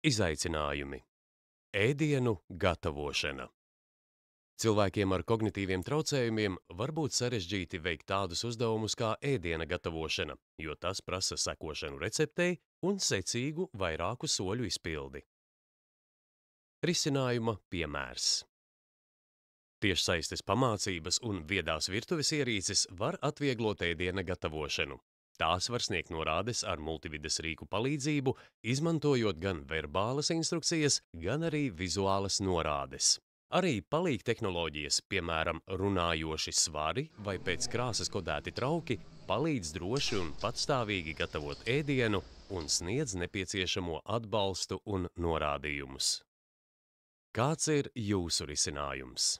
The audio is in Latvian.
Izaicinājumi. Ēdienu gatavošana. Cilvēkiem ar kognitīviem traucējumiem var būt sarežģīti veikt tādus uzdevumus kā ēdiena gatavošana, jo tas prasa sekošanu receptei un secīgu vairāku soļu izpildi. Risinājuma piemērs. Tiešsaistes pamācības un viedās virtuves ierīces var atvieglot ēdiena gatavošanu. Tās var sniegt norādes ar multivides rīku palīdzību, izmantojot gan verbālas instrukcijas, gan arī vizuālas norādes. Arī palīgtehnoloģijas, piemēram, runājoši svari vai pēc krāsas kodēti trauki, palīdz droši un patstāvīgi gatavot ēdienu un sniedz nepieciešamo atbalstu un norādījumus. Kāds ir jūsu risinājums?